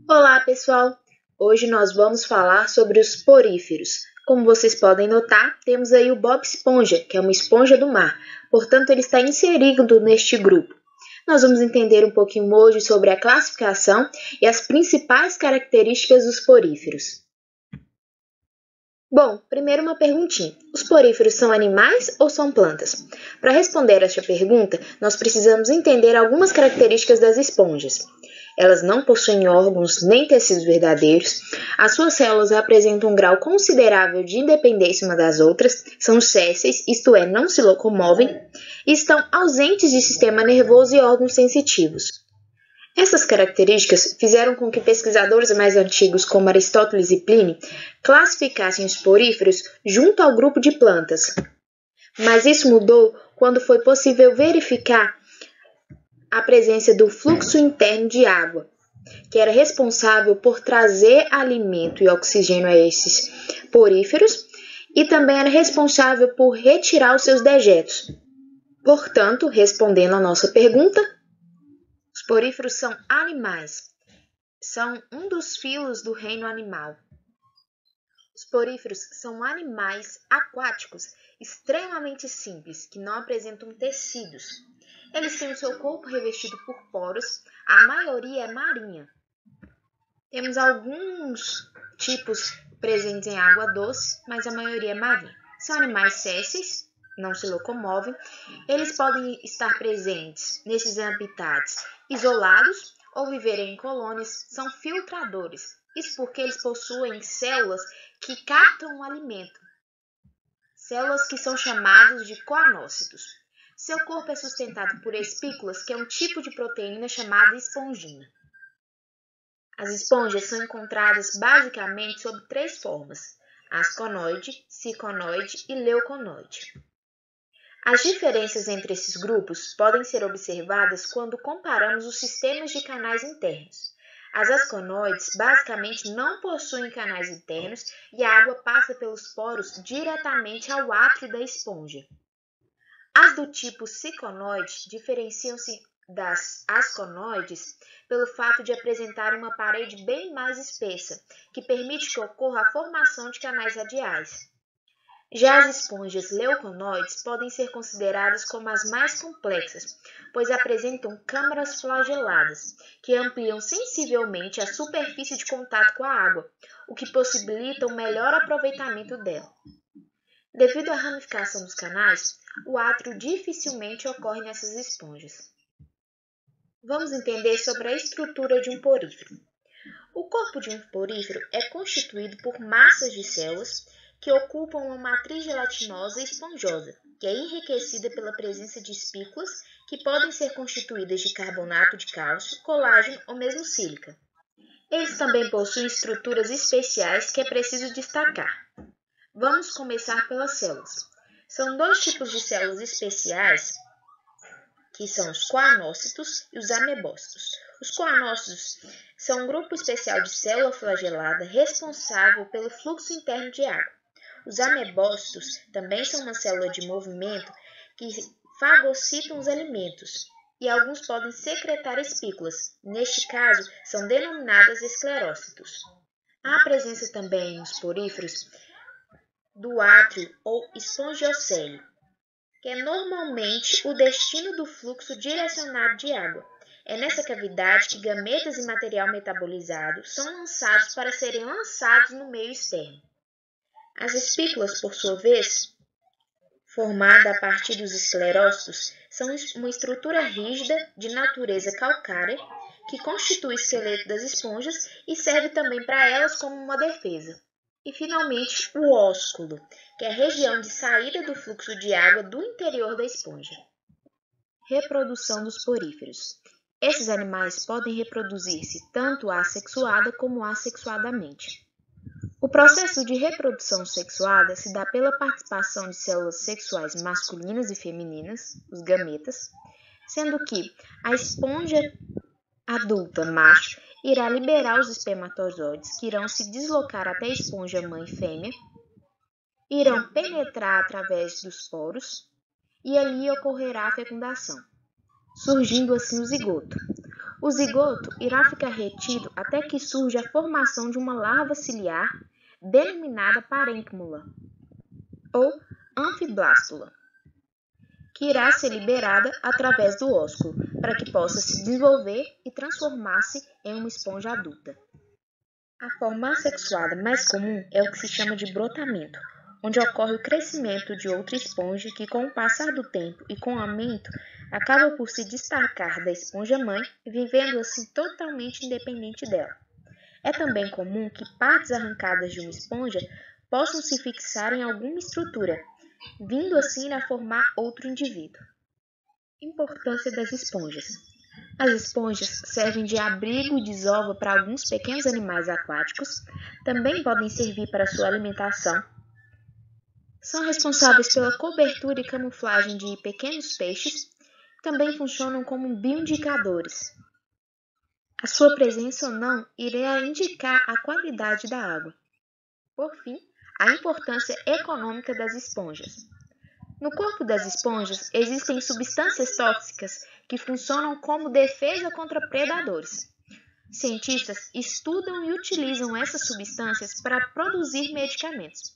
Olá, pessoal! Hoje nós vamos falar sobre os poríferos. Como vocês podem notar, temos aí o Bob Esponja, que é uma esponja do mar. Portanto, ele está inserido neste grupo. Nós vamos entender um pouquinho hoje sobre a classificação e as principais características dos poríferos. Bom, primeiro uma perguntinha. Os poríferos são animais ou são plantas? Para responder esta pergunta, nós precisamos entender algumas características das esponjas. Elas não possuem órgãos nem tecidos verdadeiros, as suas células apresentam um grau considerável de independência uma das outras, são sésseis, isto é, não se locomovem, e estão ausentes de sistema nervoso e órgãos sensitivos. Essas características fizeram com que pesquisadores mais antigos, como Aristóteles e Plínio, classificassem os poríferos junto ao grupo de plantas. Mas isso mudou quando foi possível verificar a presença do fluxo interno de água, que era responsável por trazer alimento e oxigênio a esses poríferos e também era responsável por retirar os seus dejetos. Portanto, respondendo à nossa pergunta, os poríferos são animais. São um dos filos do reino animal. Os poríferos são animais aquáticos extremamente simples, que não apresentam tecidos. Eles têm o seu corpo revestido por poros, a maioria é marinha. Temos alguns tipos presentes em água doce, mas a maioria é marinha. São animais sésseis, não se locomovem. Eles podem estar presentes nesses habitats isolados ou viverem em colônias, são filtradores. Isso porque eles possuem células que captam o alimento. Células que são chamadas de coanócitos. Seu corpo é sustentado por espículas, que é um tipo de proteína chamada espongina. As esponjas são encontradas basicamente sob 3 formas: asconoide, ciconoide e leuconoide. As diferenças entre esses grupos podem ser observadas quando comparamos os sistemas de canais internos. As asconoides basicamente não possuem canais internos e a água passa pelos poros diretamente ao átrio da esponja. As do tipo ciconoide diferenciam-se das asconoides pelo fato de apresentarem uma parede bem mais espessa, que permite que ocorra a formação de canais radiais. Já as esponjas leuconoides podem ser consideradas como as mais complexas, pois apresentam câmaras flageladas, que ampliam sensivelmente a superfície de contato com a água, o que possibilita um melhor aproveitamento dela. Devido à ramificação dos canais, o átrio dificilmente ocorre nessas esponjas. Vamos entender sobre a estrutura de um porífero. O corpo de um porífero é constituído por massas de células que ocupam uma matriz gelatinosa e esponjosa, que é enriquecida pela presença de espículas que podem ser constituídas de carbonato de cálcio, colágeno ou mesmo sílica. Eles também possuem estruturas especiais que é preciso destacar. Vamos começar pelas células. São 2 tipos de células especiais, que são os coanócitos e os amebócitos. Os coanócitos são um grupo especial de célula flagelada responsável pelo fluxo interno de água. Os amebócitos também são uma célula de movimento que fagocitam os alimentos, e alguns podem secretar espículas. Neste caso, são denominadas esclerócitos. Há presença também nos poríferos do átrio ou espongiocele, que é normalmente o destino do fluxo direcionado de água. É nessa cavidade que gametas e material metabolizado são lançados para serem lançados no meio externo. As espículas, por sua vez, formada a partir dos esclerócitos, são uma estrutura rígida de natureza calcária que constitui o esqueleto das esponjas e serve também para elas como uma defesa. E, finalmente, o ósculo, que é a região de saída do fluxo de água do interior da esponja. Reprodução dos poríferos. Esses animais podem reproduzir-se tanto assexuada como assexuadamente. O processo de reprodução sexuada se dá pela participação de células sexuais masculinas e femininas, os gametas, sendo que a esponja adulta macho irá liberar os espermatozoides, que irão se deslocar até a esponja mãe fêmea, irão penetrar através dos poros e ali ocorrerá a fecundação, surgindo assim o zigoto. O zigoto irá ficar retido até que surja a formação de uma larva ciliar, denominada parêncmula, ou anfiblástula, que irá ser liberada através do ósculo, para que possa se desenvolver e transformar-se em uma esponja adulta. A forma assexuada mais comum é o que se chama de brotamento, onde ocorre o crescimento de outra esponja que, com o passar do tempo e com o aumento, acaba por se destacar da esponja-mãe, vivendo assim totalmente independente dela. É também comum que partes arrancadas de uma esponja possam se fixar em alguma estrutura, vindo assim a formar outro indivíduo. Importância das esponjas. As esponjas servem de abrigo e desova para alguns pequenos animais aquáticos, também podem servir para sua alimentação. São responsáveis pela cobertura e camuflagem de pequenos peixes, também funcionam como bioindicadores. A sua presença ou não irá indicar a qualidade da água. Por fim, a importância econômica das esponjas. No corpo das esponjas existem substâncias tóxicas que funcionam como defesa contra predadores. Cientistas estudam e utilizam essas substâncias para produzir medicamentos.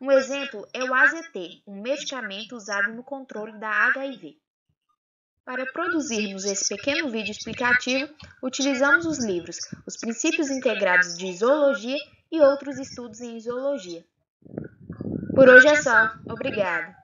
Um exemplo é o AZT, um medicamento usado no controle da HIV. Para produzirmos esse pequeno vídeo explicativo, utilizamos os livros Os Princípios Integrados de Zoologia e outros estudos em zoologia. Por hoje é só. Obrigado!